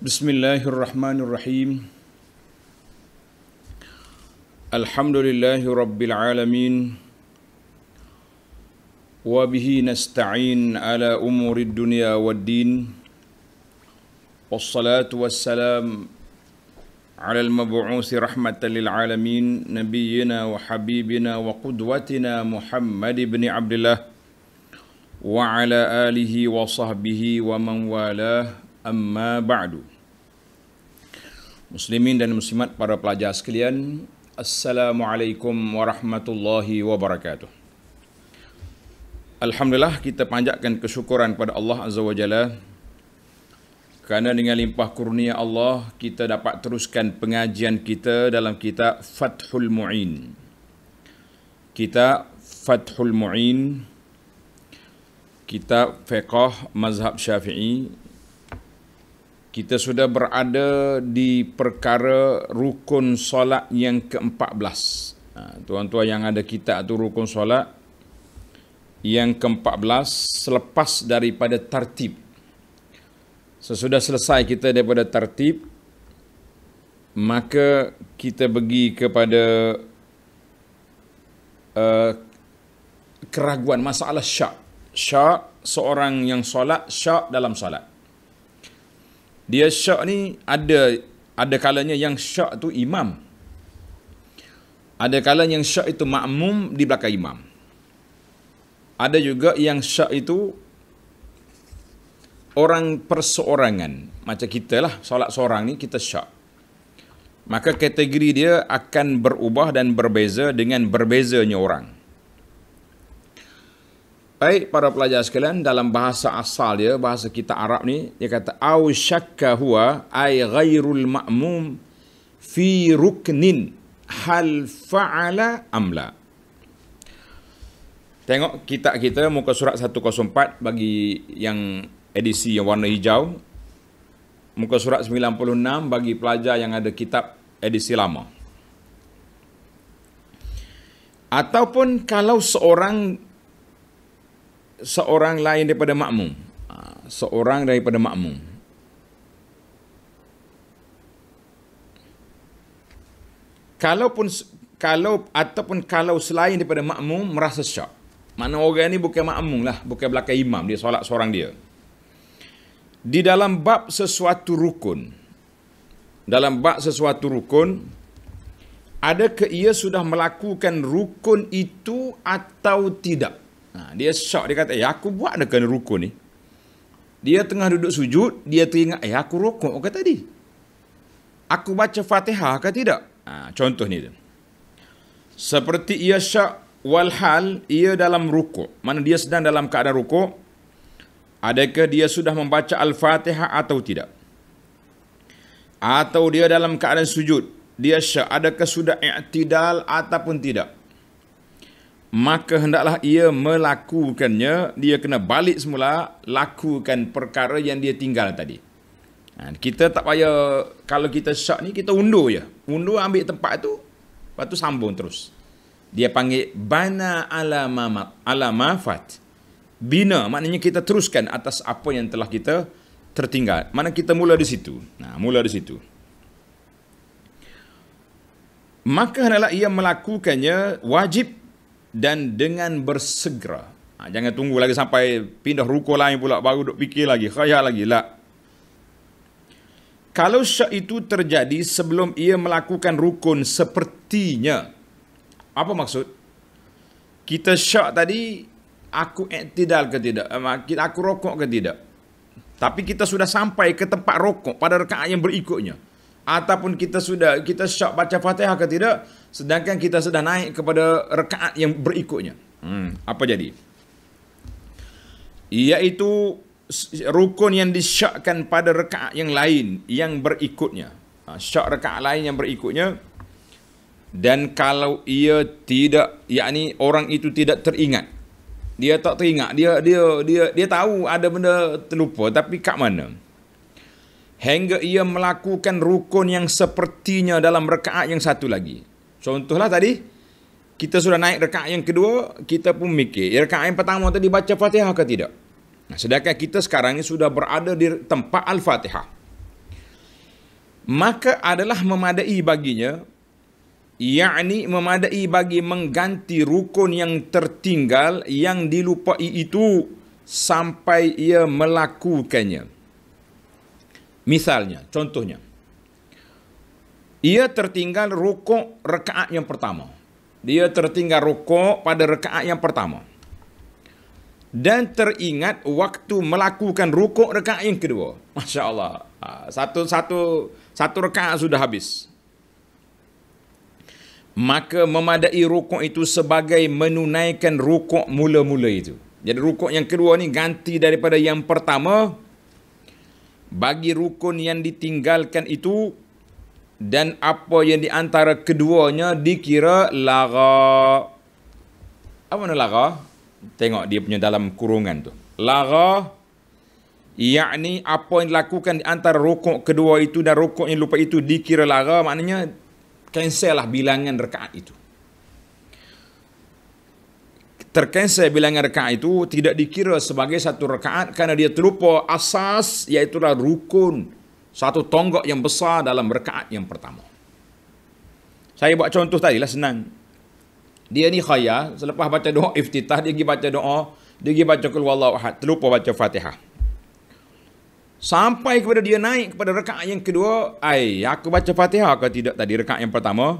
Bismillahirrahmanirrahim. Alhamdulillahi rabbil alamin. Wa bihi nasta'in ala umurid dunya waddin. Wassalatu wassalam ala al-mab'uuthi rahmatan lil alamin, nabiyyina wa habibina wa qudwatina Muhammad ibn Abdullah wa ala alihi wa sahbihi wa man walah, amma ba'du. Muslimin dan muslimat, para pelajar sekalian, Assalamualaikum warahmatullahi wabarakatuh. Alhamdulillah, kita panjatkan kesyukuran kepada Allah Azza wa Jalla kerana dengan limpah kurnia Allah kita dapat teruskan pengajian kita dalam kitab Fathul Mu'in. Kitab Fathul Mu'in, kitab fiqh mazhab Syafi'i. Kita sudah berada di perkara rukun solat yang ke-14. Tuan-tuan yang ada kitab tu, rukun solat yang ke-14 selepas daripada tartib. Sesudah selesai kita daripada tartib, maka kita pergi kepada keraguan masalah syak. Syak, seorang yang solat, syak dalam solat. Dia syak ni ada kalanya yang syak tu imam. Ada kalanya yang syak itu makmum di belakang imam. Ada juga yang syak itu orang perseorangan. Macam kita lah, solat seorang ni kita syak. Maka kategori dia akan berubah dan berbeza dengan berbezanya orang. Baik, para pelajar sekalian, dalam bahasa asal dia, bahasa kita Arab ni, dia kata au syakka huwa ay ghairul ma'mum fi ruknin hal fa'ala amla. Tengok kitab kita muka surat 104 bagi yang edisi yang warna hijau, muka surat 96 bagi pelajar yang ada kitab edisi lama. Ataupun kalau seorang lain daripada makmum. Seorang daripada makmum. Kalau selain daripada makmum merasa syak. Mana orang ni bukan makmum lah, bukan belakang imam, dia solat seorang dia. Di dalam bab sesuatu rukun. Dalam bab sesuatu rukun, adakah ia sudah melakukan rukun itu atau tidak? Dia syak, dia kata, aku buat dah kena rukun ni. Dia tengah duduk sujud, dia teringat, aku rukuk ke tadi? Aku baca Fatihah ke tidak? Contoh ni tu. Seperti ia syak walhal ia dalam rukuk. Mana dia sedang dalam keadaan rukuk, adakah dia sudah membaca Al-Fatihah atau tidak? Atau dia dalam keadaan sujud, dia syak, adakah sudah i'tidal ataupun tidak? Maka hendaklah ia melakukannya, dia kena balik semula, lakukan perkara yang dia tinggal tadi. Kita tak payah, kalau kita syak ni, kita undur je. Undur, ambil tempat tu, lepas tu sambung terus. Dia panggil bana ala mafat. Bina, maknanya kita teruskan atas apa yang telah kita tertinggal. Mana kita mula di situ. Mula di situ. Maka hendaklah ia melakukannya wajib dan dengan bersegera. Jangan tunggu lagi sampai pindah rukun lain pula baru duk fikir lagi, khayal lagi. La. Kalau syak itu terjadi sebelum ia melakukan rukun sepertinya. Apa maksud? Kita syak tadi, aku i'tidal ke tidak? Aku rokok ke tidak? Tapi kita sudah sampai ke tempat rokok pada rakaat yang berikutnya. Ataupun kita syak baca Fatihah ke tidak, sedangkan kita sudah naik kepada rakaat yang berikutnya. Apa jadi? Iaitu rukun yang disyakkan pada rakaat yang lain yang berikutnya. Syak rakaat lain yang berikutnya. Dan kalau ia tidak, yakni orang itu tidak teringat. Dia tak teringat, dia tahu ada benda terlupa, tapi kat mana? Hingga ia melakukan rukun yang sepertinya dalam rakaat yang satu lagi. Contohlah tadi, kita sudah naik rakaat yang kedua, kita pun mikir, rakaat yang pertama tadi baca Fatihah ke tidak? Sedangkan kita sekarang ni sudah berada di tempat Al-Fatihah. maka adalah memadai baginya, yakni memadai bagi mengganti rukun yang tertinggal yang dilupai itu sampai ia melakukannya. Misalnya, contohnya, ia tertinggal rukuk rakaat yang pertama. Dia tertinggal rukuk pada rakaat yang pertama. Dan teringat waktu melakukan rukuk rakaat yang kedua. Masya Allah. Satu rakaat sudah habis. Maka memadai rukuk itu sebagai menunaikan rukuk mula-mula itu. Jadi rukuk yang kedua ni ganti daripada yang pertama bagi rukun yang ditinggalkan itu, dan apa yang di antara keduanya dikira lara. Apa mana lara? Tengok dia punya dalam kurungan tu. Lara, yakni apa yang dilakukan di antara rukuk kedua itu dan rukuk yang lupa itu dikira lara, maknanya cancel lah bilangan rakaat itu. Tercancel bilangan rakaat itu, tidak dikira sebagai satu rakaat kerana dia terlupa asas, iaitulah rukun, satu tonggak yang besar dalam rakaat yang pertama. Saya buat contoh tadi lah, senang. Dia ni khayal, selepas baca doa iftitah, dia pergi baca doa, dia pergi baca qul huwallahu ahad, terlupa baca Fatihah. Sampai kepada dia naik kepada rakaat yang kedua, aku baca Fatihah ke tidak tadi rakaat yang pertama?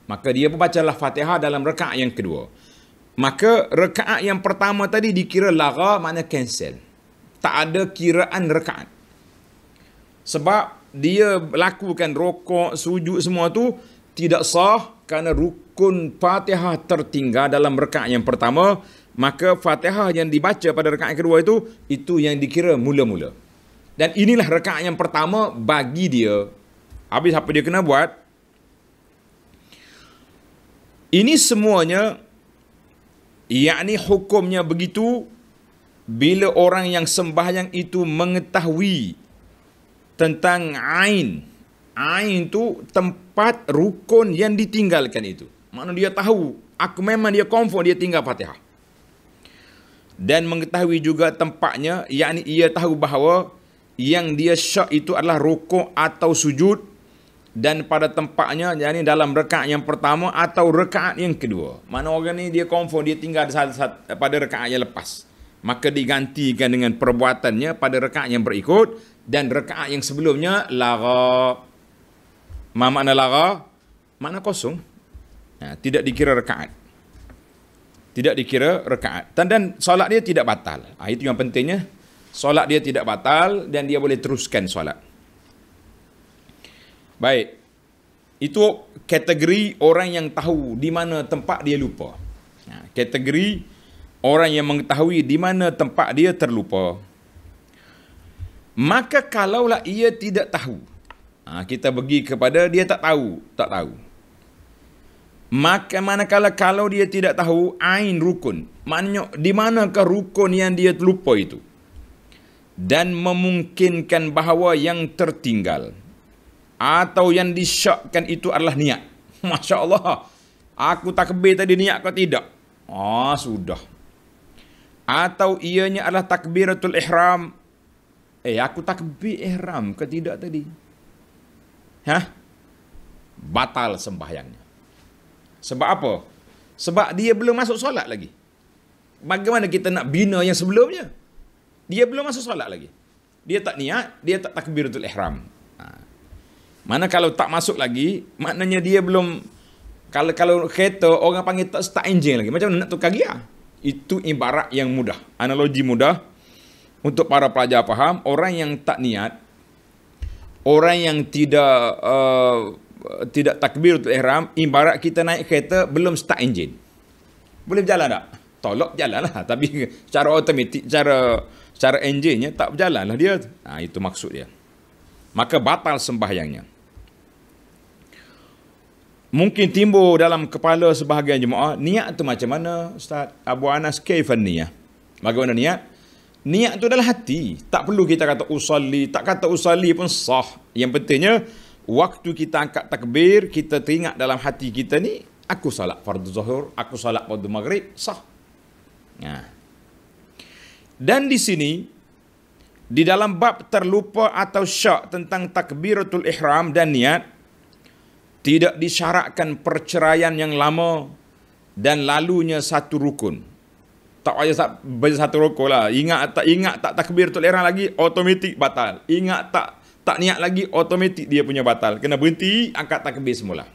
Maka dia pun bacalah Fatihah dalam rakaat yang kedua. Maka rakaat yang pertama tadi dikira lara, makna cancel. Tak ada kiraan rakaat. Sebab dia lakukan rokok, sujud semua tu tidak sah kerana rukun Fatihah tertinggal dalam rakaat yang pertama. Maka Fatihah yang dibaca pada rakaat kedua itu yang dikira mula-mula. Dan inilah rakaat yang pertama bagi dia. Habis apa dia kena buat? Ini semuanya, yakni hukumnya begitu bila orang yang sembahyang itu mengetahui tentang ain. Ain tu tempat rukun yang ditinggalkan itu. Maknanya dia tahu, memang dia confirm dia tinggal Fatihah. Dan mengetahui juga tempatnya, yakni ia tahu bahawa yang dia syak itu adalah rukuk atau sujud, dan pada tempatnya, yakni dalam rakaat yang pertama atau rakaat yang kedua. Mana orang ni dia confirm dia tinggal pada rakaat yang lepas. Maka digantikan dengan perbuatannya pada rakaat yang berikut, dan rakaat yang sebelumnya lara. Makna lara? Makna kosong. Tidak dikira rakaat. Tidak dikira rakaat. Dan solat dia tidak batal. Itu yang pentingnya. Solat dia tidak batal dan dia boleh teruskan solat. Baik. Itu kategori orang yang tahu di mana tempat dia lupa. Kategori orang yang mengetahui di mana tempat dia terlupa. Maka kalaulah ia tidak tahu, kita pergi kepada dia tak tahu. Maka manakala kalau dia tidak tahu ain rukun, maknanya di manakah rukun yang dia terlupa itu, dan memungkinkan bahawa yang tertinggal atau yang disyakkan itu adalah niat. Masya Allah, aku takbir tadi niat kau tidak? Sudah. Atau ianya adalah takbiratul ihram. Aku takbir ihram ke tidak tadi? Batal sembahyangnya. Sebab apa? Sebab dia belum masuk solat lagi. Bagaimana kita nak bina yang sebelumnya? Dia belum masuk solat lagi. Dia tak niat, dia tak takbiratul ihram. Mana kalau tak masuk lagi, maknanya dia belum, kalau kereta orang panggil tak start engine lagi. Macam mana nak tukar gear? Itu ibarat yang mudah, analogi mudah untuk para pelajar faham. Orang yang tak niat, orang yang tidak takbiratul ihram, ibarat kita naik kereta belum start engine. Boleh berjalan tak? Tolak jalan lah, tapi secara automatik, secara engine-nya tak berjalan lah dia. Itu maksud dia. Maka batal sembahyangnya. Mungkin timbul dalam kepala sebahagian jemaah, niat tu macam mana Ustaz Abu Anas? Kaifan niyah? Bagaimana niat? Niat tu adalah hati. Tak perlu kita kata usalli, tak kata usalli pun sah. Yang pentingnya waktu kita angkat takbir, kita teringat dalam hati kita ni, aku salat fardu zuhur, aku salat fardu maghrib, sah. Dan di sini Di dalam bab terlupa atau syak tentang takbiratul ihram dan niat, tidak disyaratkan perceraian yang lama dan lalunya satu rukun. Tak payah baca satu rukun lah. Ingat tak takbiratul ihram lagi, automatik batal. Ingat tak niat lagi, automatik dia punya batal. Kena berhenti, angkat takbir semula.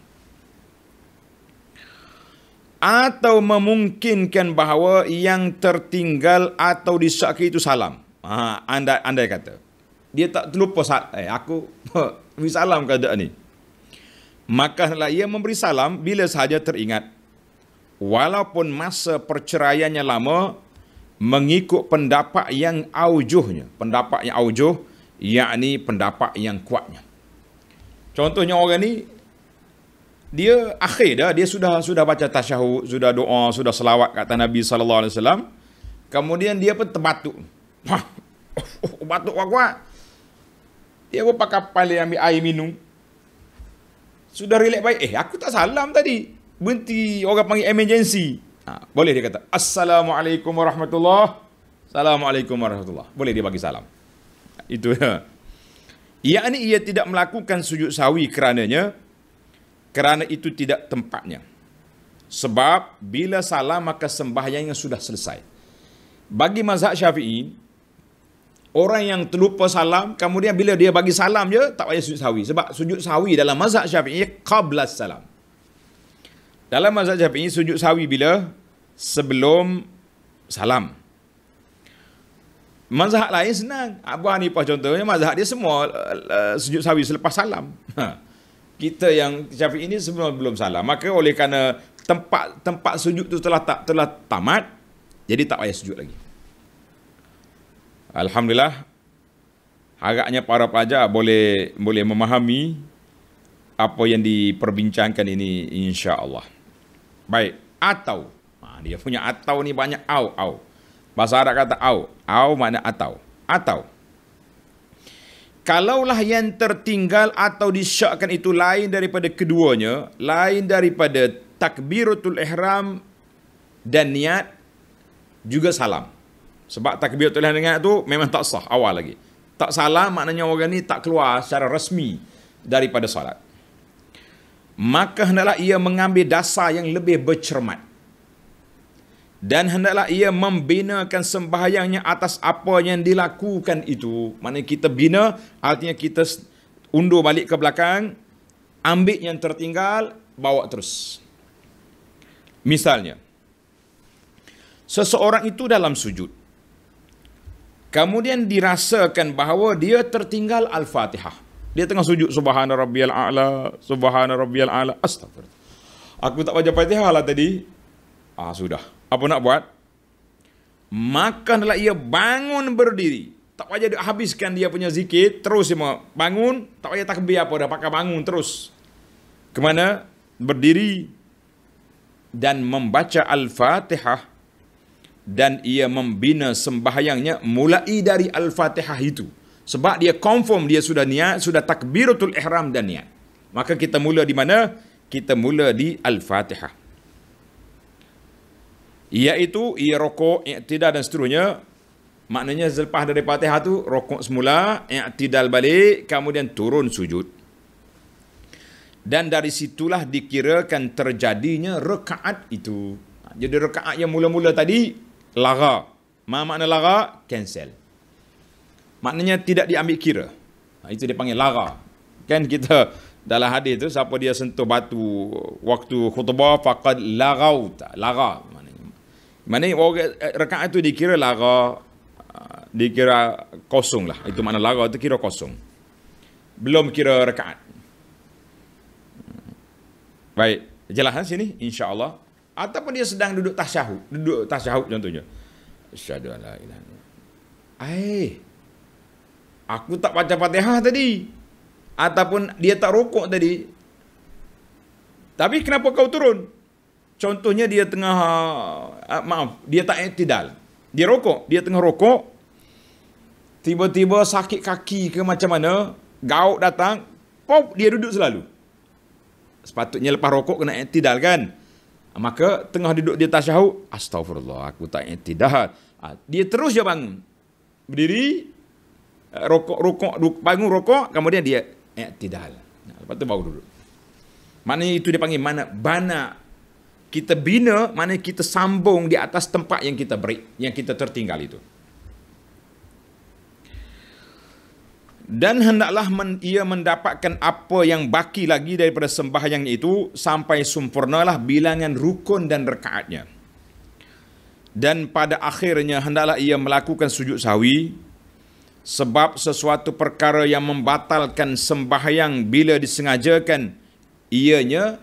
Atau memungkinkan bahawa yang tertinggal atau disyaki itu salam. Andai kata dia tak terlupa aku beri salam keadaan ni, maka hendaklah ia memberi salam bila sahaja teringat, walaupun masa perceraiannya lama, mengikut pendapat yang aujuhnya. Pendapat yang aujuh, yakni pendapat yang kuatnya. Contohnya orang ni, dia akhir dah, dia sudah baca tasyahud, sudah doa, sudah selawat kata Nabi SAW. Kemudian dia pun terbatuk. Batuk kuat-kuat. Dia pun pakai kapal, dia ambil air minum. Sudah relax baik. Aku tak salam tadi. Berhenti, orang panggil emergency. Boleh dia kata, Assalamualaikum warahmatullahi. Assalamualaikum warahmatullahi. Boleh dia bagi salam. Itu ya. Yakni ia tidak melakukan sujud sahwi kerana itu tidak tempatnya. Sebab bila salam maka sembahyangnya sudah selesai. Bagi mazhab Syafi'i, orang yang terlupa salam, kemudian bila dia bagi salam je, tak payah sujud sahwi. Sebab sujud sahwi dalam mazhab Syafi'i qabla salam. Dalam mazhab Syafi'i, sujud sahwi bila? Sebelum salam. Mazhab lain senang. Abu Hanifah contohnya, mazhab dia semua sujud sahwi selepas salam. Kita yang Syafi'i ini sebelum salam. Maka oleh kerana tempat sujud tu telah tamat, jadi tak payah sujud lagi. Alhamdulillah, harapnya para pelajar boleh memahami apa yang diperbincangkan ini, insya-Allah. Baik, atau. Dia punya atau ni banyak au. Bahasa Arab kata au. Au makna atau. Atau. Kalaulah yang tertinggal atau disyakkan itu lain daripada keduanya, lain daripada takbiratul ihram dan niat, juga salam. Sebab takbiratul ihram dan niat tu memang tak sah awal lagi. Tak salam maknanya orang ni tak keluar secara rasmi daripada solat. Maka hendaklah ia mengambil dasar yang lebih bercermat. Dan hendaklah ia membinakan sembahyangnya atas apa yang dilakukan itu. Maknanya kita bina, artinya kita undur balik ke belakang, ambil yang tertinggal, bawa terus. Misalnya, seseorang itu dalam sujud, kemudian dirasakan bahawa dia tertinggal Al-Fatihah. Dia tengah sujud, Subhana Rabbiyal A'la, Subhana Rabbiyal A'la, astagfirullah. Aku tak baca Fatihah lah tadi. Sudah. Apa nak buat? Maka hendaklah ia bangun berdiri. Tak payah dia habiskan dia punya zikir, terus dia bangun, tak payah takbir apa dah, pakai bangun terus. Kemana? Berdiri dan membaca Al-Fatihah, dan ia membina sembahyangnya mulai dari Al-Fatihah itu. Sebab dia confirm dia sudah niat, sudah takbiratul ihram dan niat. Maka kita mula di mana? Kita mula di Al-Fatihah. Iaitu ia rokok, i'tidal dan seterusnya. Maknanya selepas dari Fatihah tu rokok semula, i'tidal balik, kemudian turun sujud. Dan dari situlah dikirakan terjadinya rakaat itu. Jadi rakaat yang mula-mula tadi lara. Makna lara? Cancel. Maknanya tidak diambil kira. Itu dia panggil lara. Kan kita dalam hadis tu, siapa dia sentuh batu waktu khutbah faqad lagaut. Lara maknanya rakaat itu dikira lara, dikira kosong lah. Itu makna lara itu kira kosong. Belum kira rakaat. Baik, jelas sini insya-Allah. Ataupun dia sedang duduk tasyahud contohnya. Asyhadu an la ilaha illallah. Aku tak baca Fatihah tadi. Ataupun dia tak rokok tadi. Tapi kenapa kau turun? Contohnya dia tengah dia tak i'tidal. Dia rokok, dia tengah rokok. Tiba-tiba sakit kaki ke macam mana, gaut datang, pop, dia duduk selalu. Sepatutnya lepas rokok kena i'tidal kan? Maka tengah duduk dia tasyahud, astagfirullah, aku tak i'tidal. Dia terus je bangun. Berdiri, bangun rokok, kemudian dia i'tidal. Lepas tu baru duduk. Maknanya itu dipanggil bana. Kita bina, maknanya kita sambung di atas tempat yang kita break, yang kita tertinggal itu. Dan hendaklah ia mendapatkan apa yang baki lagi daripada sembahyang itu sampai sempurnalah bilangan rukun dan rakaatnya. Dan pada akhirnya hendaklah ia melakukan sujud sahwi, sebab sesuatu perkara yang membatalkan sembahyang bila disengajakan ianya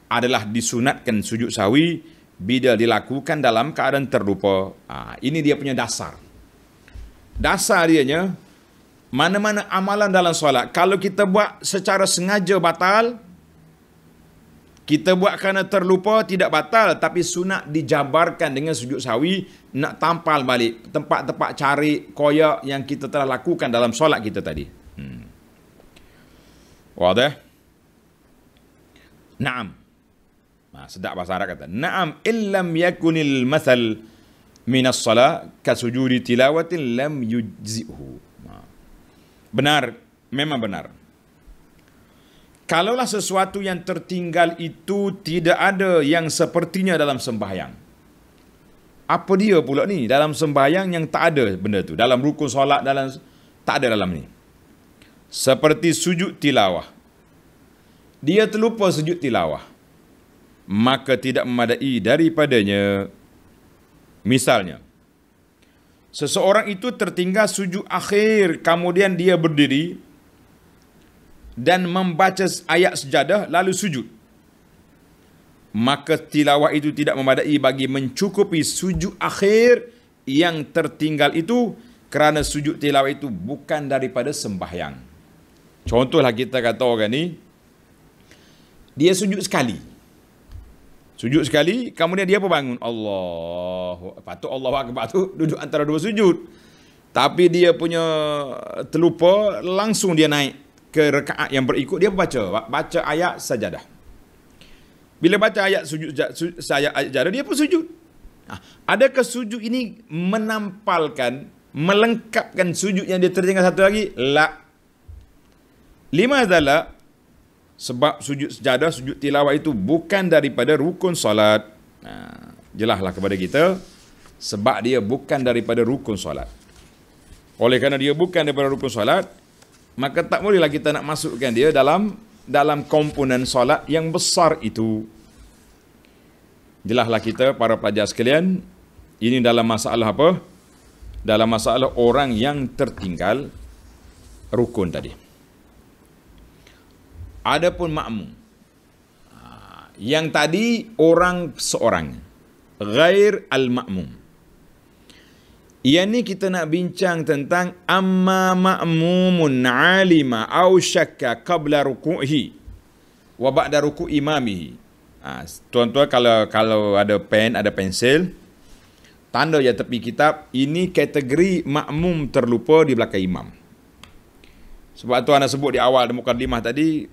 adalah disunatkan sujud sahwi bila dilakukan dalam keadaan terlupa. Ini dia punya dasar. Dasar dianya, mana-mana amalan dalam solat, kalau kita buat secara sengaja batal, kita buat kerana terlupa tidak batal, tapi sunat dijabarkan dengan sujud sahwi, nak tampal balik tempat-tempat cari koyak yang kita telah lakukan dalam solat kita tadi. Wadah? Naam. Sedap bahasa Arab kata. Naam illam yakunil mathal minas salat kasujudi tilawatin lam yujzi'hu. Benar, memang benar. Kalaulah sesuatu yang tertinggal itu tidak ada yang sepertinya dalam sembahyang. Apa dia pula ni? Dalam sembahyang yang tak ada benda tu. Dalam rukun solat, tak ada dalam ni. Seperti sujud tilawah. Dia terlupa sujud tilawah, maka tidak memadai daripadanya. Misalnya, seseorang itu tertinggal sujud akhir, kemudian dia berdiri dan membaca ayat sejadah lalu sujud, maka tilawah itu tidak memadai bagi mencukupi sujud akhir yang tertinggal itu, kerana sujud tilawah itu bukan daripada sembahyang. Contohlah kita kata orang ni, dia sujud sekali. Sujud sekali, kemudian dia pun bangun. Patut Allahu Akbar tu duduk antara dua sujud. Tapi dia punya terlupa, langsung dia naik ke rakaat yang berikut, dia baca ayat sajadah. Bila baca ayat sajadah, dia pun sujud. Adakah sujud ini menampalkan, melengkapkan sujud yang dia tertinggal satu lagi? La. Lima adalah sebab sujud sejadah, sujud tilawah itu bukan daripada rukun solat. Jelaslah kepada kita, sebab dia bukan daripada rukun solat. Oleh kerana dia bukan daripada rukun solat, maka tak bolehlah kita nak masukkan dia dalam komponen solat yang besar itu. Jelaslah kita, para pelajar sekalian, ini dalam masalah apa? Dalam masalah orang yang tertinggal rukun tadi. Adapun makmum, yang tadi orang seorang, ghair al-makmum. Yang ni kita nak bincang tentang amma ma'mumun alima aw syakka qabla ruku'ihi wa ba'da ruku'i imamihi. Tuan-tuan, kalau ada pen, ada pensel, tanda je tepi kitab, ini kategori makmum terlupa di belakang imam. Sebab tu anda sebut di awal mukadimah tadi,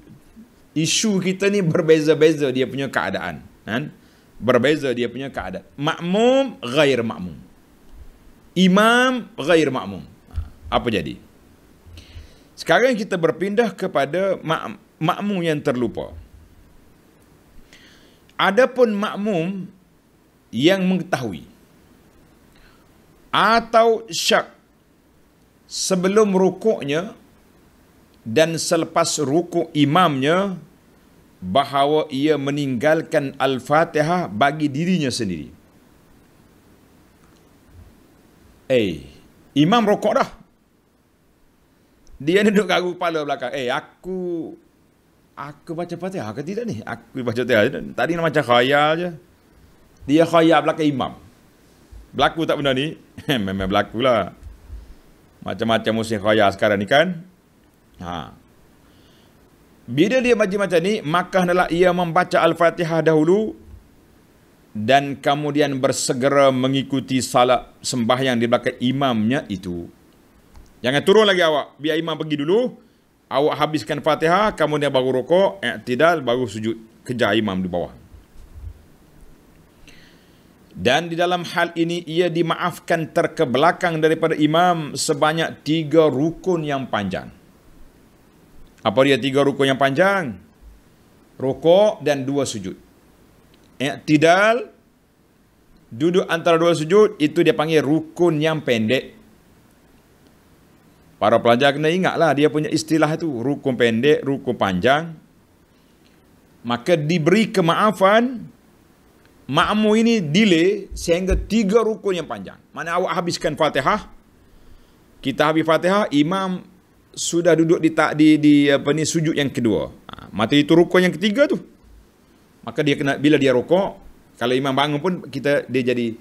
isu kita ni berbeza-beza dia punya keadaan. Berbeza dia punya keadaan. Makmum, ghair makmum. Imam, ghair makmum. Apa jadi? Sekarang kita berpindah kepada makmum yang terlupa. Adapun makmum yang mengetahui atau syak sebelum rukuknya dan selepas rukuk imamnya bahawa ia meninggalkan Al-Fatihah bagi dirinya sendiri. Imam rukuk dah. Dia duduk kagu kepala belakang. Aku baca Fatihah ke tidak ni? Aku baca Fatihah. Tadi nak macam khayal je. Dia khayal belakang imam. Berlaku tak benda ni? Memang berlaku lah. Macam-macam musim khayal sekarang ni kan? Bila dia baca macam ni, maka hendaklah ia membaca Al-Fatihah dahulu dan kemudian bersegera mengikuti salat sembahyang di belakang imamnya itu. Jangan turun lagi awak, biar imam pergi dulu, awak habiskan Fatihah, kemudian baru rukuk, i'tidal, baru sujud, kejar imam di bawah. Dan di dalam hal ini ia dimaafkan terkebelakang daripada imam sebanyak 3 rukun yang panjang. Apa dia 3 rukun yang panjang? Rukuk dan 2 sujud. I'tidal, duduk antara 2 sujud, itu dia panggil rukun yang pendek. Para pelajar kena ingatlah dia punya istilah itu, rukun pendek, rukun panjang. Maka diberi kemaafan, makmum ini delay sehingga 3 rukun yang panjang. Mana awak habiskan Fatihah, kita habis Fatihah, imam sudah duduk di sujud yang kedua. Maka itu rukun yang ketiga tu. Maka dia kena, bila dia rukuk, kalau imam bangun pun dia jadi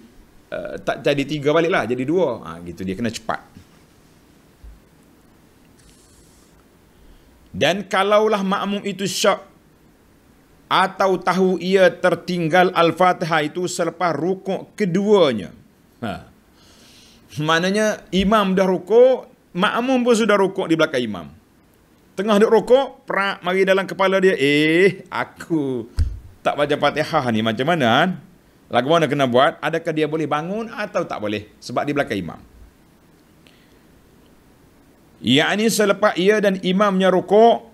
tak jadi 3 baliklah, jadi 2. Gitu dia kena cepat. Dan kalaulah makmum itu syak atau tahu ia tertinggal Al-Fatihah itu selepas rukuk keduanya. Maknanya imam dah rukuk, makmum pun sudah rukuk di belakang imam. Tengah duk rukuk, mari dalam kepala dia, aku tak baca Fatihah ni, macam mana? Lagu mana kena buat? Adakah dia boleh bangun atau tak boleh? Sebab di belakang imam. Yakni selepas ia dan imamnya rukuk,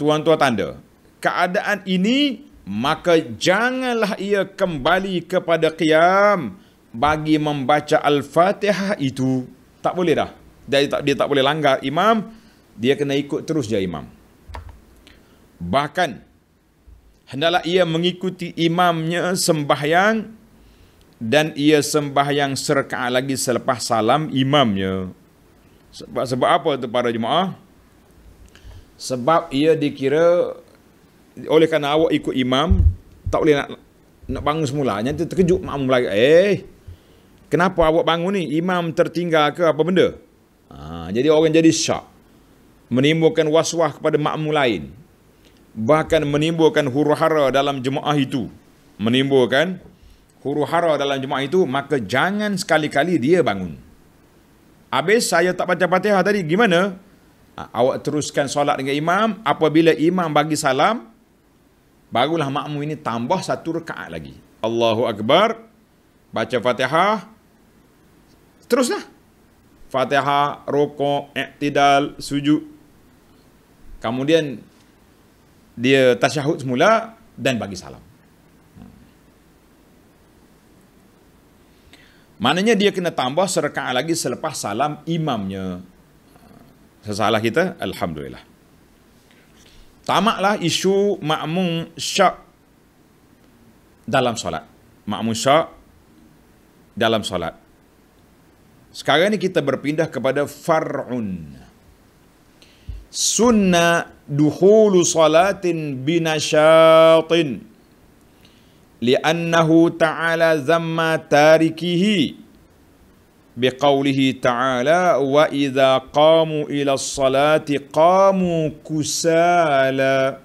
tuan-tuan tanda. Keadaan ini, maka janganlah ia kembali kepada qiyam bagi membaca Al-Fatihah itu. Tak boleh dah. Dia tak boleh langgar imam, dia kena ikut terus je imam. Bahkan, hendaklah ia mengikuti imamnya sembahyang dan ia sembahyang serakaat lagi selepas salam imamnya. Sebab apa tu para jemaah? Sebab ia dikira, oleh kerana awak ikut imam, tak boleh nak bangun semula. Nanti terkejut makmum lagi. Kenapa awak bangun ni? Imam tertinggal ke apa benda? Jadi orang jadi syak. Menimbulkan was-was kepada makmum lain. Bahkan menimbulkan huru-hara dalam jemaah itu. Menimbulkan huru-hara dalam jemaah itu, maka jangan sekali-kali dia bangun. Habis saya tak baca Fatihah tadi, gimana? Awak teruskan solat dengan imam. Apabila imam bagi salam, barulah makmum ini tambah 1 rakaat lagi. Allahu Akbar, baca Fatihah, teruslah. Fatihah, rukuk, i'tidal, sujud. Kemudian dia tasyahud semula dan bagi salam. Maknanya dia kena tambah serakaat lagi selepas salam imamnya. Sesalah kita, alhamdulillah. Tamaklah isu makmum syak dalam solat. Makmum syak dalam solat. Sekarang ni kita berpindah kepada far'un. Sunnah dukhulu salatin binasyatin. Li'annahu ta'ala zamma tarikihi. Biqaulihi ta'ala wa idza qamu ila salati qamu kusala.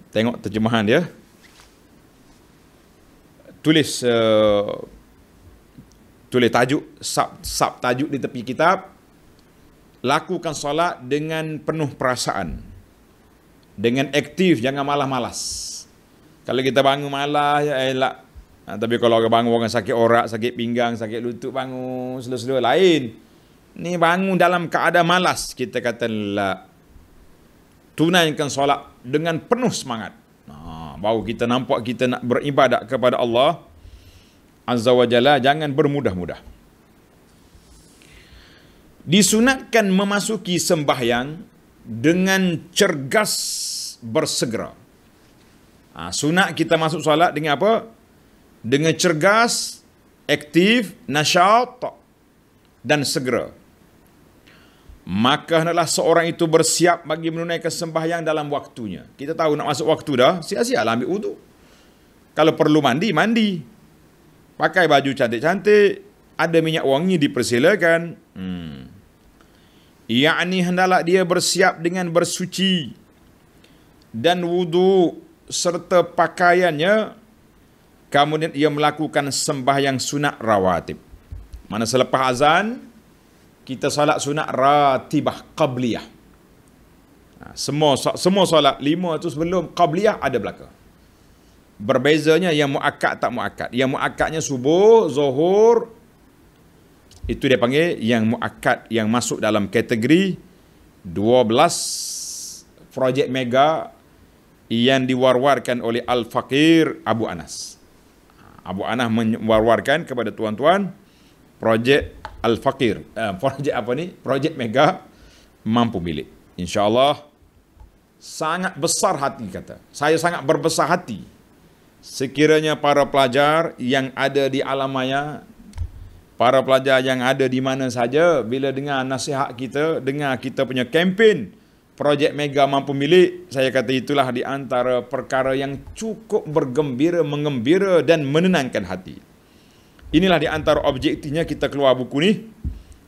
Tengok terjemahan dia. Tulis tajuk, sub tajuk di tepi kitab. Lakukan solat dengan penuh perasaan, dengan aktif, jangan malas-malas. Kalau kita bangun malas, ya elak. Tapi kalau orang bangun, orang sakit orak, sakit pinggang, sakit lutut, bangun slow-slow, lain. Ni bangun dalam keadaan malas, kita kata la. Tunaikan solat dengan penuh semangat. Baru kita nampak kita nak beribadat kepada Allah Azza wa Jalla, jangan bermudah-mudah. Disunatkan memasuki sembahyang dengan cergas bersegera. Sunat kita masuk solat dengan apa? Dengan cergas, aktif, nasyat dan segera. Maka hendaklah seorang itu bersiap bagi menunaikan sembahyang dalam waktunya. Kita tahu nak masuk waktu dah, siap-siaplah ambil wudu. Kalau perlu mandi, mandi. Pakai baju cantik-cantik, ada minyak wangi dipersilakan. Yakni hendaklah dia bersiap dengan bersuci dan wudu serta pakaiannya, kemudian ia melakukan sembahyang sunat rawatib. Mana selepas azan kita solat sunat ratibah qabliyah. Semua solat 5 tu sebelum qabliyah ada belaka. Berbezanya yang muakkad tak muakkad. Yang muakkadnya subuh, zuhur, itu dia panggil yang muakkad, yang masuk dalam kategori 12 projek mega yang diwar-warkan oleh Al-Faqir Abu Anas. Abu Anas mewar-warkan kepada tuan-tuan projek Al-Faqir. Projek apa ni? Projek mega mampu milik. InsyaAllah sangat besar hati kata. Saya sangat berbesar hati sekiranya para pelajar yang ada di alam maya, para pelajar yang ada di mana saja, bila dengar nasihat kita, dengar kita punya kempen projek mega mampu milik, saya kata itulah di antara perkara yang cukup bergembira, mengembira dan menenangkan hati. Inilah di antara objektifnya kita keluar buku ni.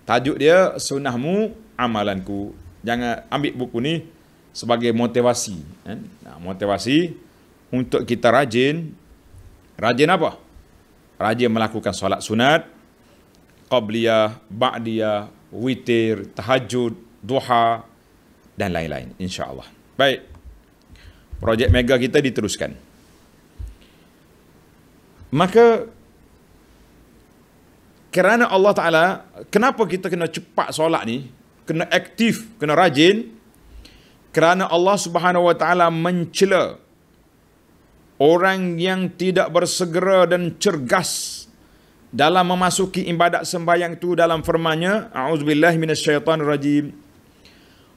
Tajuk dia Sunnahmu Amalanku. Jangan ambil buku ni sebagai motivasi, kan? Motivasi untuk kita rajin. Rajin apa? Rajin melakukan solat sunat, qabliyah, ba'diyah, witir, tahajud, duha dan lain-lain, insya-Allah. Baik. Projek mega kita diteruskan. Maka kerana Allah Taala, kenapa kita kena cepat solat ni? Kena aktif, kena rajin. Kerana Allah Subhanahu Wa Taala mencela orang yang tidak bersegera dan cergas dalam memasuki ibadat sembahyang itu dalam firman-Nya, a'udzubillahi minasyaitonirrajim.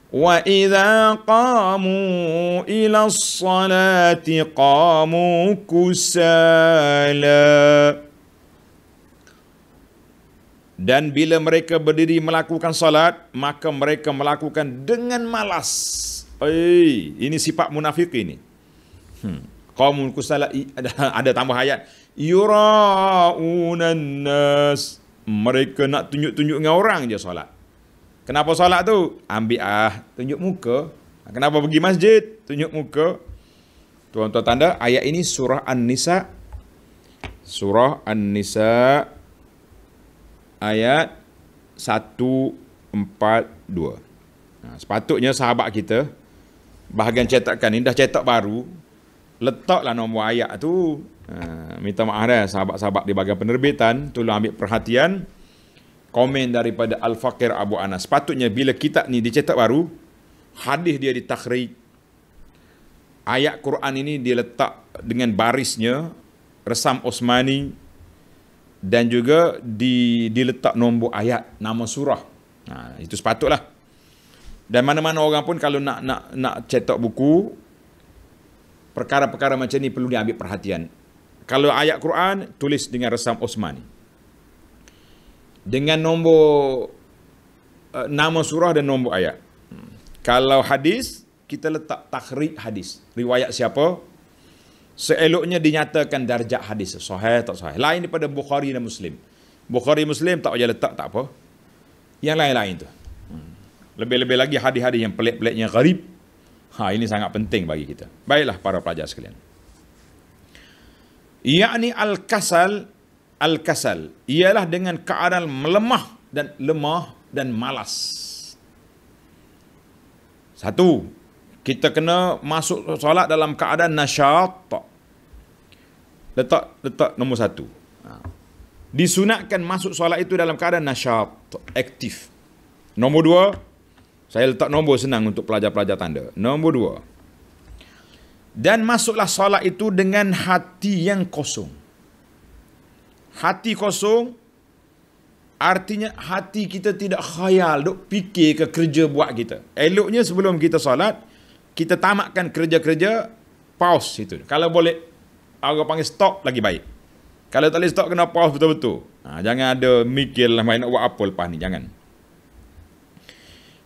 Wa idza qamu ila sholati qamu kusala. Dan bila mereka berdiri melakukan salat, maka mereka melakukan dengan malas. Ini sifat munafik ini. Qaumul kusala, ada tambah ayat. Yura'unan nas. Mereka nak tunjuk-tunjuk dengan orang je solat. Kenapa solat tu? Ambil tunjuk muka. Kenapa pergi masjid? Tunjuk muka. Tuan-tuan tanda, ayat ini surah An-Nisa. Surah An-Nisa ayat 142. Sepatutnya sahabat kita, bahagian cetakan ni dah cetak baru, letaklah nombor ayat tu. Minta maaf dah sahabat-sahabat di bahagian penerbitan, tolong ambil perhatian komen daripada Al-Faqir Abu Anas. Sepatutnya bila kitab ni dicetak baru, hadis dia ditakhrij, ayat Quran ini dia letak dengan barisnya, resam Osmani, dan juga diletak nombor ayat, nama surah. Itu sepatutlah. Dan mana-mana orang pun kalau nak cetak buku, perkara-perkara macam ni perlu diambil perhatian. Kalau ayat Quran, tulis dengan resam Osmani, dengan nombor nama surah dan nombor ayat. Kalau hadis, kita letak takhrij hadis, riwayat siapa, seeloknya dinyatakan darjat hadis, sahih tak sahih. Lain daripada Bukhari dan Muslim. Bukhari Muslim tak payah letak, tak apa. Yang lain-lain tu. Lebih-lebih lagi hadis-hadis yang pelik-pelik, yang gharib. Ini sangat penting bagi kita. Baiklah para pelajar sekalian. Yakni al-kasal ialah dengan keadaan melemah dan lemah dan malas. Satu, kita kena masuk solat dalam keadaan nasyat. Letak nombor satu. Disunatkan masuk solat itu dalam keadaan nasyat, aktif. Nombor dua, saya letak nombor senang untuk pelajar-pelajar tanda. Nombor dua, dan masuklah solat itu dengan hati yang kosong. Hati kosong artinya hati kita tidak khayal, duk fikir ke kerja buat kita. Eloknya sebelum kita solat, kita tamatkan kerja-kerja, pause itu. Kalau boleh, orang panggil stop lagi baik. Kalau tak boleh stop, kena pause betul-betul. Jangan ada mikir lah main nak buat apa lepas ni, jangan.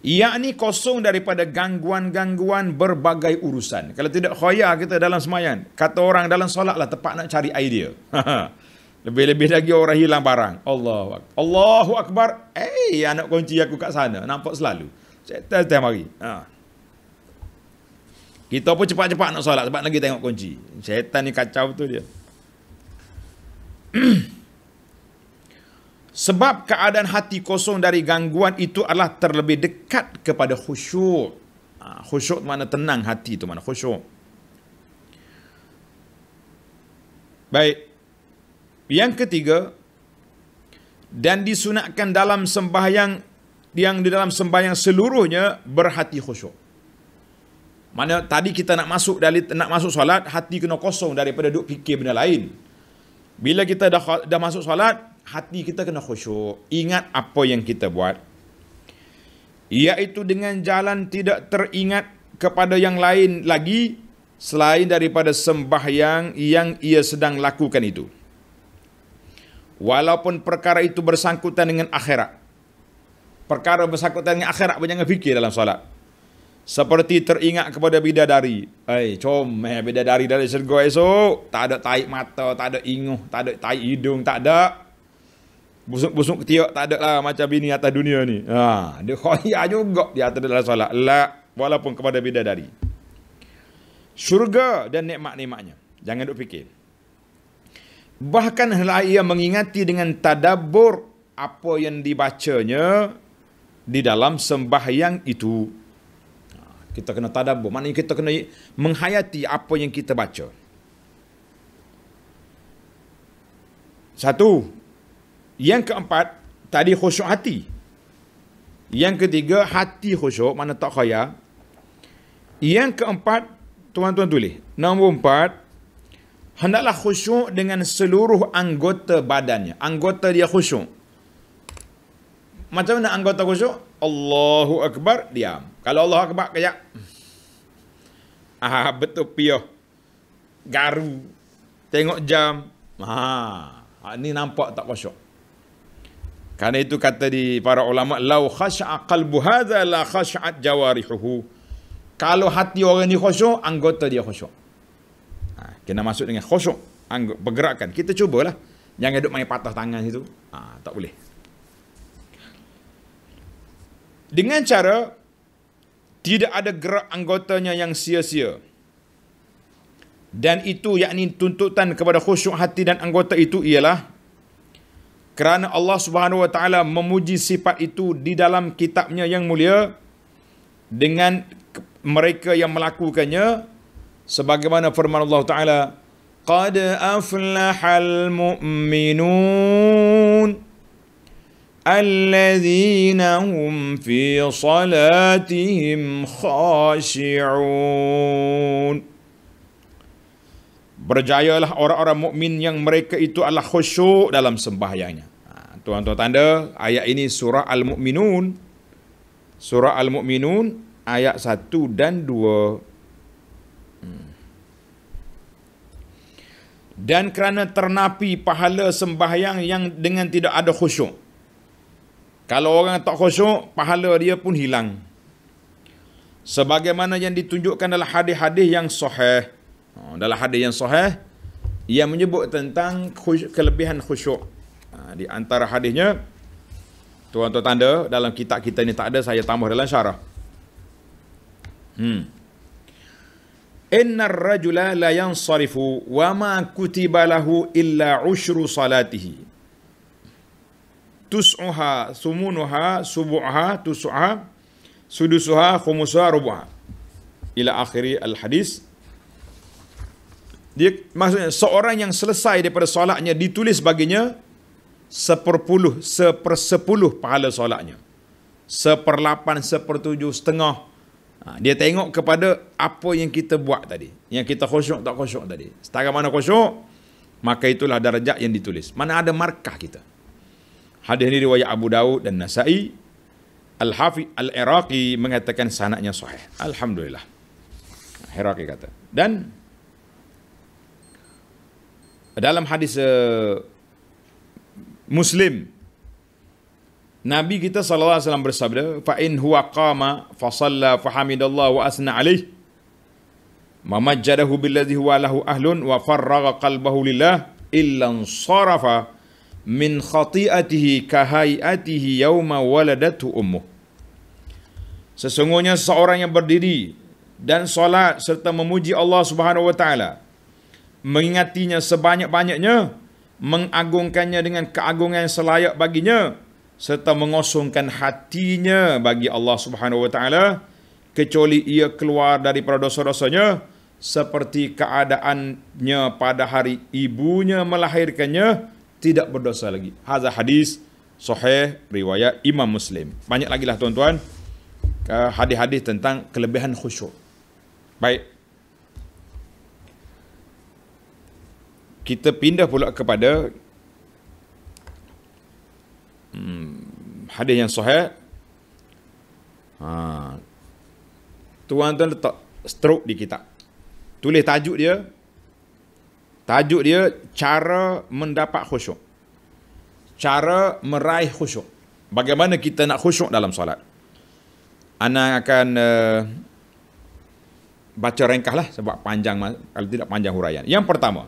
Yakni kosong daripada gangguan-gangguan berbagai urusan. Kalau tidak khayal kita dalam sembahyang, kata orang dalam solat lah tepat nak cari idea. Lebih-lebih lagi orang hilang barang. Allahu Akbar. Anak kunci aku kat sana. Nampak selalu. Saya mari. Kita pun cepat-cepat nak solat sebab lagi tengok kunci. Syaitan ni kacau betul dia. Sebab keadaan hati kosong dari gangguan itu adalah terlebih dekat kepada khusyuk. Khusyuk mana tenang hati itu, mana khusyuk. Baik. Yang ketiga, dan disunatkan dalam sembahyang yang di dalam sembahyang seluruhnya berhati khusyuk. Mana tadi kita nak masuk solat, hati kena kosong daripada duk fikir benda lain. Bila kita dah masuk solat, hati kita kena khusyuk. Ingat apa yang kita buat. Iaitu dengan jalan tidak teringat kepada yang lain lagi selain daripada sembahyang yang ia sedang lakukan itu. Walaupun perkara itu bersangkutan dengan akhirat. Perkara bersangkutan dengan akhirat pun jangan fikir dalam solat. Seperti teringat kepada bidadari. Comel bidadari dari syurga esok. Tak ada tahi mata, tak ada inguh, tak ada tahi hidung, tak ada. Busuk-busuk ketiak tak ada lah macam bini atas dunia ni. Dia khoya juga di atas dalam solat. Walaupun kepada bidadari. Syurga dan nikmat-nikmatnya. Jangan duk fikir. Bahkan hendaklah ia mengingati dengan tadabbur apa yang dibacanya di dalam sembahyang itu. Kita kena tadabbur, maknanya kita kena menghayati apa yang kita baca. Satu. Yang keempat, tadi khusyuk hati. Yang ketiga, hati khusyuk, mana tak khayal. Yang keempat, tuan-tuan tulis. Nombor 4, hendaklah khusyuk dengan seluruh anggota badannya. Anggota dia khusyuk. Macam mana anggota khusyuk? Allahu Akbar, diam. Kalau Allahu Akbar, kayak betul piyah. Garu. Tengok jam. Ni nampak tak khusyuk. Karena itu kata di para ulama, lau khasha'a qalbu hadza la khasha'at jawarihuhu. Kalau hati orang ni khusyuk, anggota dia khusyuk. Kena masuk dengan khusyuk, pergerakan. Kita cubalah. Jangan duduk main patah tangan situ. Tak boleh. Dengan cara tidak ada gerak anggotanya yang sia-sia. Dan itu yakni tuntutan kepada khusyuk hati dan anggota itu ialah kerana Allah Subhanahu wa taala memuji sifat itu di dalam kitabnya yang mulia dengan mereka yang melakukannya sebagaimana firman Allah taala, qad aflahal mu'minun alladzina hum fi salatihim khashi'un. Berjayalah orang-orang mukmin yang mereka itu adalah khusyuk dalam sembahyangnya. Tuan-tuan tanda, ayat ini surah Al-Mu'minun. Surah Al-Mu'minun ayat 1 dan 2. Dan kerana ternapi pahala sembahyang yang dengan tidak ada khusyuk. Kalau orang tak khusyuk, pahala dia pun hilang. Sebagaimana yang ditunjukkan dalam hadis-hadis yang sahih. Dalam hadis yang sahih, ia menyebut tentang kelebihan khusyuk. Di antara hadisnya, tuan-tuan tanda, dalam kitab kita ni tak ada, saya tambah dalam syarah. Innar rajula la yansarifu wa ma kutiba lahu illa ushru salatihi. Tus'uha, sumunuha, subu'ha, tus'uha, sudusuha, khumusuha, rubu'ha. Ila akhiri al-hadis. Dia maksudnya seorang yang selesai daripada solatnya ditulis baginya sepersepuluh pahala solatnya. 1/8, 1/7, setengah. Dia tengok kepada apa yang kita buat tadi. Yang kita khusyuk tak khusyuk tadi. Setara mana khusyuk, maka itulah darjat yang ditulis. Mana ada markah kita. Hadis ini riwayat Abu Daud dan Nasa'i. Al-Hafiz Al-Iraqi mengatakan sanadnya sahih. Alhamdulillah. Iraqi kata. Dan dalam hadis Muslim, Nabi kita sallallahu alaihi wasallam bersabda, fa in huwa qama fa shalla fa hamidallah wa asna alaih mamajjadahu billadhi huwa lahu ahlun wa farraga qalbahu lillah illa sarafa min khati'atihi ka hayatihi yawma waladatu ummuh. Sesungguhnya seorang yang berdiri dan solat serta memuji Allah Subhanahu wa taala, mengingatinya sebanyak-banyaknya, mengagungkannya dengan keagungan yang selayak baginya, serta mengosongkan hatinya bagi Allah Subhanahu wa taala, kecuali ia keluar daripada dosa-dosanya seperti keadaannya pada hari ibunya melahirkannya, tidak berdosa lagi. Hadza hadis sahih riwayat Imam Muslim. Banyak lagi lah tuan-tuan hadis-hadis tentang kelebihan khusyuk. Baik. Kita pindah pula kepada hadis yang sahih. Tuan-tuan letak stroke di kitab. Tulis tajuk dia. Tajuk dia cara mendapat khusyuk. Cara meraih khusyuk. Bagaimana kita nak khusyuk dalam solat. Ana akan baca ringkas lah sebab panjang, kalau tidak panjang huraian. Yang pertama,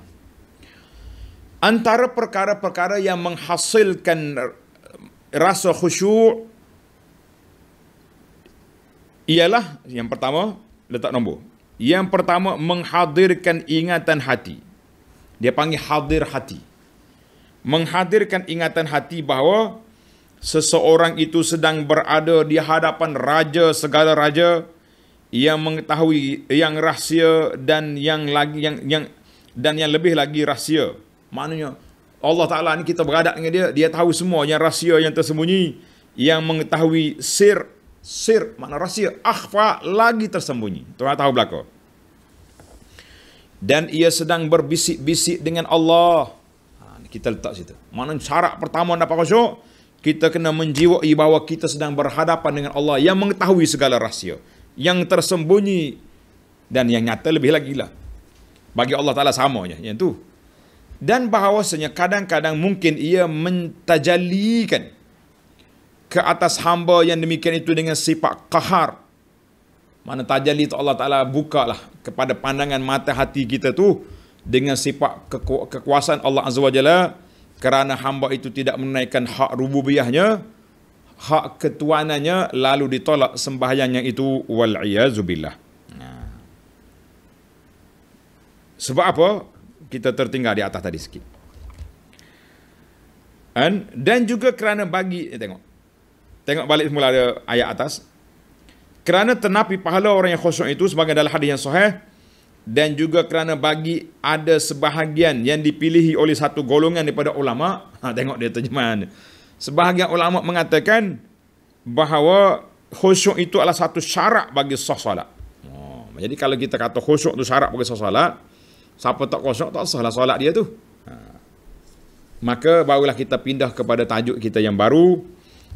antara perkara-perkara yang menghasilkan rasa khusyuk ialah, yang pertama, letak nombor. Yang pertama, menghadirkan ingatan hati. Dia panggil hadir hati. Menghadirkan ingatan hati bahawa seseorang itu sedang berada di hadapan raja segala raja yang mengetahui yang rahsia dan yang lebih lagi rahsia. Maknanya Allah Ta'ala ni kita berhadap dengan dia tahu semua yang rahsia, yang tersembunyi, yang mengetahui sir, makna rahsia, akhfa lagi tersembunyi. Tuan tahu belaka. Dan ia sedang berbisik-bisik dengan Allah. Kita letak situ. Maknanya syarat pertama dapat khusyuk, kita kena menjiwai bahawa kita sedang berhadapan dengan Allah yang mengetahui segala rahsia, yang tersembunyi dan yang nyata lebih lagi lah. Bagi Allah Ta'ala samanya yang tu. Dan bahawasanya kadang-kadang mungkin ia mentajalikan ke atas hamba yang demikian itu dengan sifat qahar. Mana tajalli itu Allah Ta'ala bukalah kepada pandangan mata hati kita tu dengan sifat kekuasaan Allah Azza wa Jalla, kerana hamba itu tidak menunaikan hak rububiyahnya, hak ketuanannya, lalu ditolak sembahyangnya itu, wal'iyazubillah. Sebab apa? Kita tertinggal di atas tadi sikit. Dan juga kerana bagi, tengok balik semula ada ayat atas. Kerana tenapi pahala orang yang khusyuk itu sebagai dalam hadis yang sahih, dan juga kerana bagi ada sebahagian yang dipilihi oleh satu golongan daripada ulama. Tengok dia terjemahan. Sebahagian ulama mengatakan bahawa khusyuk itu adalah satu syarat bagi sah solat. Jadi kalau kita kata khusyuk itu syarat bagi sah solat, siapa tak khusyuk tak sah lah solat dia tu. Maka barulah kita pindah kepada tajuk kita yang baru,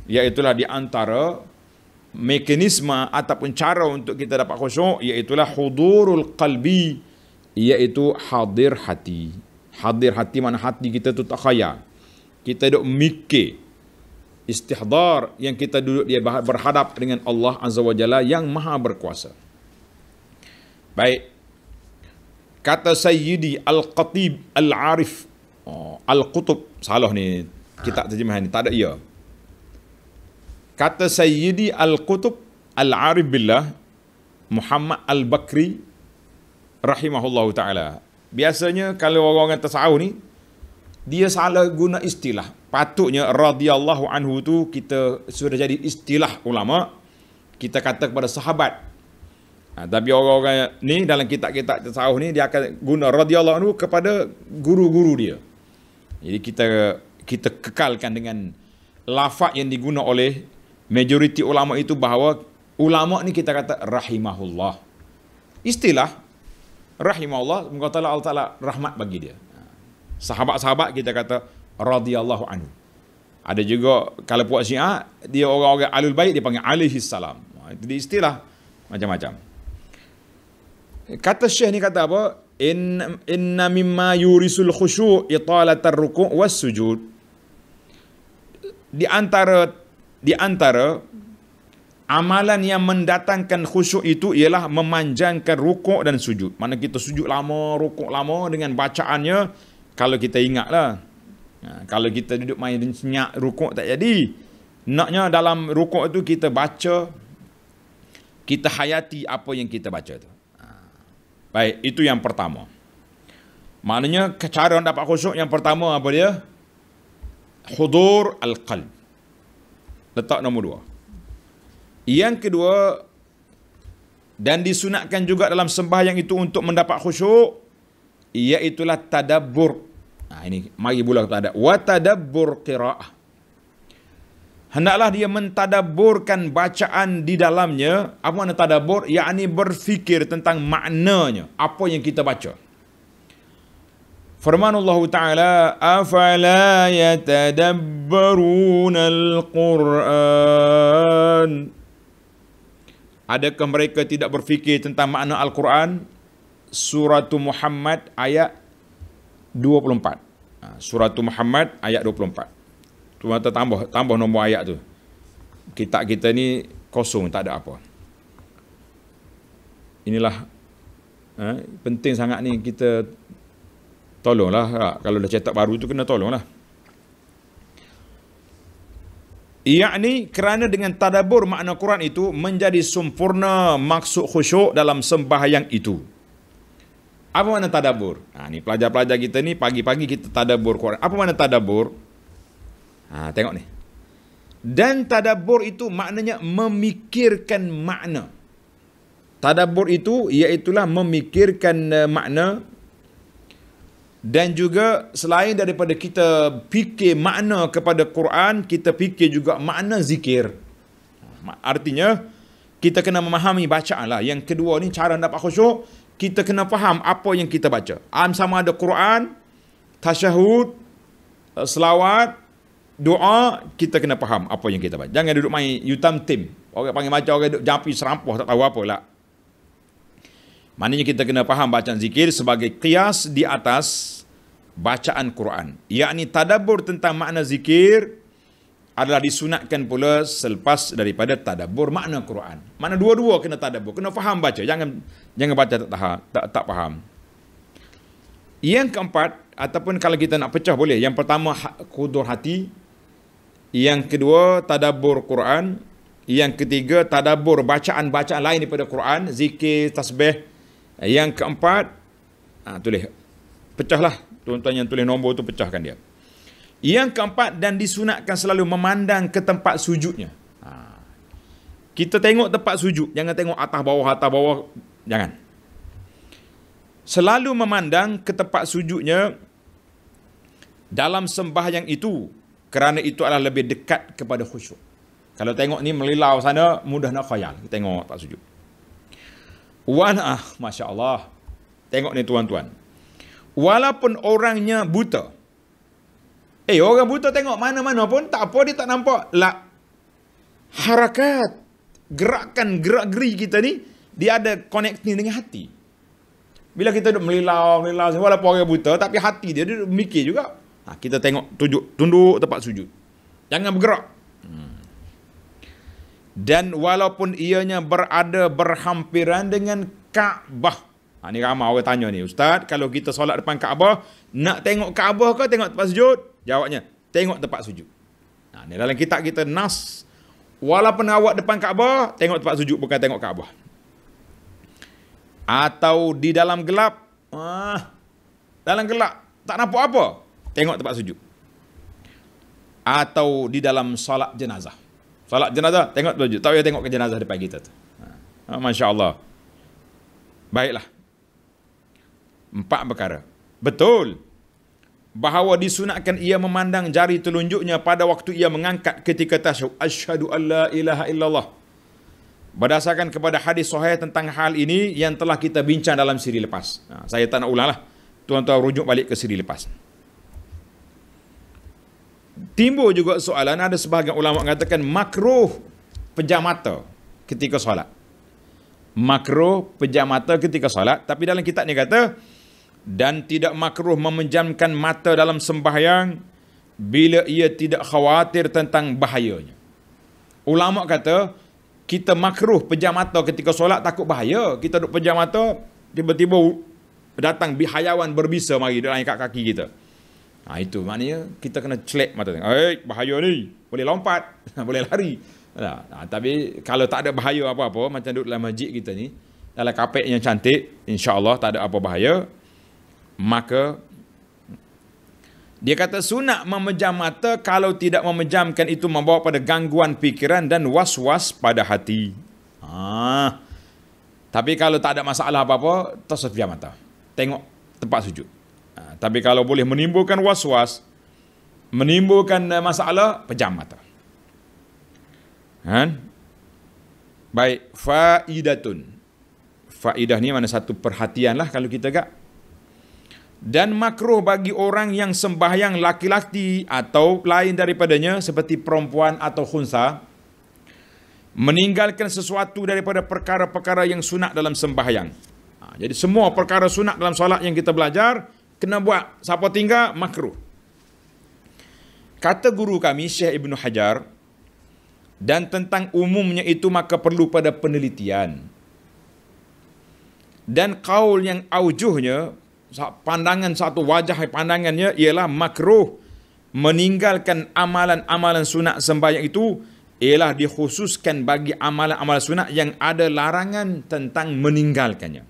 iaitulah di antara mekanisme ataupun cara untuk kita dapat khusyuk, iaitulah hudurul qalbi, iaitu hadir hati. Hadir hati mana hati kita tu tak khayal. Kita duduk mikir. Istihdar, yang kita duduk dia berhadap dengan Allah Azza wa Jalla yang maha berkuasa. Baik. Kata Sayyidi Al-Qatib Al-Arif. Al-Qutub. Salah ni. Kitab terjemahan ni. Tak ada ia. Kata Sayyidi Al-Qutub Al-Arif Billah Muhammad Al-Bakri rahimahullahu ta'ala. Biasanya kalau orang-orang tasawuf ni, dia salah guna istilah. Patutnya radhiyallahu anhu tu kita sudah jadi istilah ulama, kita kata kepada sahabat. Tapi orang-orang ni dalam kitab-kitab tasawuf ni, dia akan guna radhiyallahu anhu kepada guru-guru dia. Jadi kita kekalkan dengan lafaz yang diguna oleh majoriti ulama itu, bahawa ulama ni kita kata rahimahullah. Istilah rahimahullah, semoga Allah Ta'ala rahmat bagi dia. Sahabat-sahabat kita kata radhiyallahu anhu. Ada juga kalau puak Syiah, dia orang-orang alul bait dia panggil alaihi salam. Itu dia istilah macam-macam. Kata Syekh ni kata apa? Inna mimma yurisul khusyu' italatar ruku' was sujud. Di antara amalan yang mendatangkan khusyuk itu ialah memanjangkan rukuk dan sujud. Mana kita sujud lama, rukuk lama dengan bacaannya, kalau kita ingatlah. Kalau kita duduk main senyap, rukuk tak jadi. Naknya dalam rukuk itu kita baca, kita hayati apa yang kita baca tu. Baik, itu yang pertama. Maknanya cara dapat khusyuk yang pertama apa dia? Hudur al-qalb. Letak nombor 2. Yang kedua, Dan disunatkan juga dalam sembahyang itu untuk mendapat khusyuk, iaitulah tadabbur. Ini mari pula kepada wa tadabbur qiraah. Hendaklah dia mentadabburkan bacaan di dalamnya. Apa makna tadabbur? Yakni berfikir tentang maknanya, apa yang kita baca. Firman Allah Ta'ala, afala yatadabbaruna al-Quran. Adakah mereka tidak berfikir tentang makna Al-Quran? Surah Muhammad ayat 24. Surah Muhammad ayat 24. Tu mata tambah nombor ayat tu. Kitab kita ni kosong, tak ada apa. Inilah penting sangat ni, kita tolonglah. Kalau dah cetak baru tu kena tolonglah. Yakni kerana dengan tadabbur makna Quran itu menjadi sempurna maksud khusyuk dalam sembahyang itu. Apa makna tadabbur? Ni pelajar-pelajar kita ni pagi-pagi kita tadabbur Quran. Apa makna tadabbur? Tengok ni. Dan tadabbur itu maknanya memikirkan makna. Tadabbur itu iaitulah memikirkan makna. Dan juga selain daripada kita fikir makna kepada Quran, kita fikir juga makna zikir. Artinya kita kena memahami bacaan lah. Yang kedua ni cara dapat khusyuk, kita kena faham apa yang kita baca. Sama ada Quran, tasyahud, selawat, doa, kita kena faham apa yang kita baca. Jangan duduk main yutam tim. Orang panggil baca, orang duduk jampi serampah tak tahu apa lah. Maknanya kita kena faham bacaan zikir sebagai qiyas di atas bacaan Quran. Yakni tadabbur tentang makna zikir adalah disunatkan pula selepas daripada tadabbur makna Quran. Makna dua-dua kena tadabbur, kena faham baca. Jangan baca tak faham. Yang keempat, ataupun kalau kita nak pecah boleh. Yang pertama qudur hati. Yang kedua tadabbur Quran. Yang ketiga tadabbur bacaan-bacaan lain daripada Quran, zikir, tasbih. Yang keempat, tulis, pecahlah tuan-tuan yang tulis nombor tu, pecahkan dia. Yang keempat, dan disunatkan selalu memandang ke tempat sujudnya. Kita tengok tempat sujud, jangan tengok atas bawah, jangan. Selalu memandang ke tempat sujudnya dalam sembahyang itu, kerana itu adalah lebih dekat kepada khusyuk. Kalau tengok ni melilau sana, mudah nak khayal. Kita tengok tempat sujud. Masya Allah. Tengok ni tuan-tuan. Walaupun orangnya buta. Orang buta tengok mana-mana pun tak apa, dia tak nampak. Harakat, gerakan, gerak-geri kita ni, dia ada connecting dengan hati. Bila kita duduk melilau, walaupun orang buta, tapi hati dia duduk mikir juga. Kita tengok, tunduk tempat sujud. Jangan bergerak. Dan walaupun ianya berada berhampiran dengan Kaabah. Ni ramai orang tanya ni, Ustaz, kalau kita solat depan Kaabah, nak tengok Kaabah ke tengok tempat sujud? Jawabnya, tengok tempat sujud. Ni dalam kitab kita nas, walaupun awak depan Kaabah, tengok tempat sujud, bukan tengok Kaabah. Atau di dalam gelap, dalam gelap, tak nampak apa, tengok tempat sujud. Atau di dalam solat jenazah. Solat jenazah, tengok baju. Tak payah tengok ke jenazah depan kita tu. Masya Allah. Baiklah. 4 perkara. Betul. Bahawa disunatkan ia memandang jari telunjuknya pada waktu ia mengangkat ketika tasyahud. Asyhadu an la ilaha illallah. Berdasarkan kepada hadis sahih tentang hal ini yang telah kita bincang dalam siri lepas. Saya tak nak ulang lah. Tuan-tuan rujuk balik ke siri lepas. Timbul juga soalan, ada sebahagian ulama mengatakan makruh pejam mata ketika solat. Makruh pejam mata ketika solat, tapi dalam kitab ni kata, dan tidak makruh memejamkan mata dalam sembahyang bila ia tidak khawatir tentang bahayanya. Ulama kata, kita makruh pejam mata ketika solat takut bahaya. Kita duduk pejam mata, tiba-tiba datang hayawan berbisa mari dalam kaki kita. Itu maknanya kita kena celek mata. Bahaya ni. Boleh lompat. Boleh lari. Tapi kalau tak ada bahaya apa-apa, macam duduk dalam masjid kita ni, dalam kapek yang cantik, insya-Allah tak ada apa bahaya, maka dia kata sunat memejam mata kalau tidak memejamkan itu membawa pada gangguan fikiran dan was-was pada hati. Tapi kalau tak ada masalah apa-apa, tasfiah mata. Tengok tempat sujud. Tapi kalau boleh menimbulkan was-was, menimbulkan masalah, pejam mata. Baik, faidatun. Faidah ni mana satu perhatian lah kalau kita gak. Dan makruh bagi orang yang sembahyang laki-laki atau lain daripadanya seperti perempuan atau khunsa meninggalkan sesuatu daripada perkara-perkara yang sunat dalam sembahyang. Jadi semua perkara sunat dalam solat yang kita belajar kena buat. Siapa tinggal makruh. Kata guru kami Syekh Ibn Hajar, dan tentang umumnya itu maka perlu pada penelitian. Dan qaul yang aujuhnya, pandangan satu wajah pandangannya ialah makruh meninggalkan amalan-amalan sunat sembahyang itu ialah dikhususkan bagi amalan-amalan sunat yang ada larangan tentang meninggalkannya.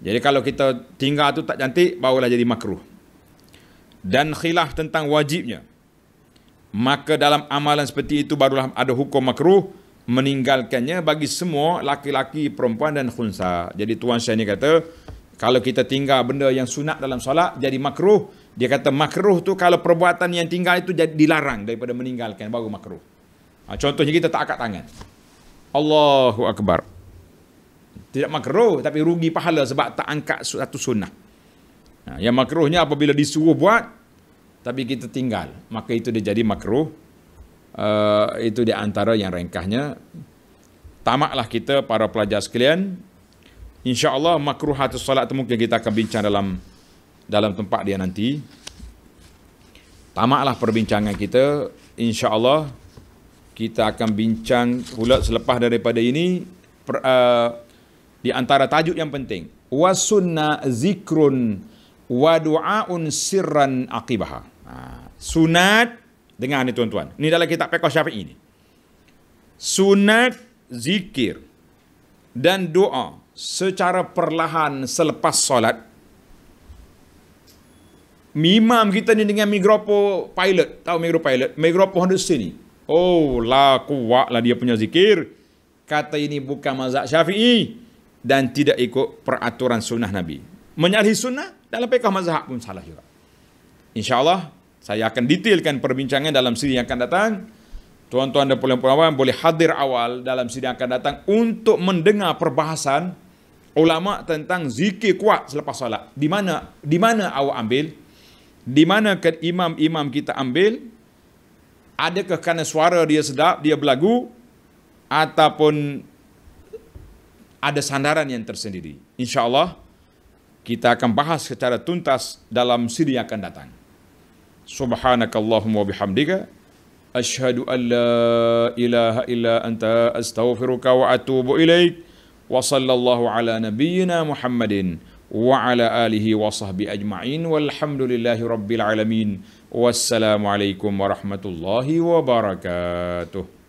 Jadi kalau kita tinggal tu tak cantik, barulah jadi makruh. Dan khilaf tentang wajibnya, maka dalam amalan seperti itu barulah ada hukum makruh meninggalkannya bagi semua laki-laki, perempuan dan khunsa. Jadi Tuan Syekh ni kata, kalau kita tinggal benda yang sunat dalam solat jadi makruh. Dia kata makruh tu kalau perbuatan yang tinggal itu jadi dilarang daripada meninggalkan, baru makruh. Contohnya kita tak angkat tangan. Allahu Akbar. Tidak makruh tapi rugi pahala sebab tak angkat satu sunnah. Yang makruhnya apabila disuruh buat tapi kita tinggal, maka itu dia jadi makruh. Itu di antara yang ringkasnya. Tamaklah kita para pelajar sekalian. InsyaAllah makruhatus salat itu mungkin kita akan bincang dalam tempat dia nanti. Tamaklah perbincangan kita. InsyaAllah kita akan bincang pula selepas daripada ini di antara tajuk yang penting. Wasunna zikrun wa du'aun sirran aqibaha. Sunat, dengar ni tuan-tuan. Ini dalam kitab Fiqh Syafi'i ni. Sunat zikir dan doa secara perlahan selepas solat. Imam kita ni dengan mikrofon pilot, tahu mikrofon pilot? Mikrofon Honda sini. Oh, la kuat lah dia punya zikir. Kata ini bukan mazhab Syafi'i dan tidak ikut peraturan sunnah Nabi. Menyalahi sunnah dalam fiqh mazhab pun salah juga. InsyaAllah saya akan detailkan perbincangan dalam siri yang akan datang. Tuan-tuan dan puan-puan boleh hadir awal dalam siri yang akan datang untuk mendengar perbahasan ulama tentang zikir kuat selepas solat. Di mana awak ambil? Di mana imam-imam kita ambil? Adakah kerana suara dia sedap, dia berlagu, ataupun ada sandaran yang tersendiri? InsyaAllah kita akan bahas secara tuntas dalam siri yang akan datang. Subhanakallahumma bihamdika asyhadu an la ilaha illa anta astaghfiruka wa atubu ilaik. Wa sallallahu ala nabiyyina Muhammadin wa ala alihi wa sahbihi ajma'in walhamdulillahi rabbil alamin. Wassalamualaikum warahmatullahi wabarakatuh.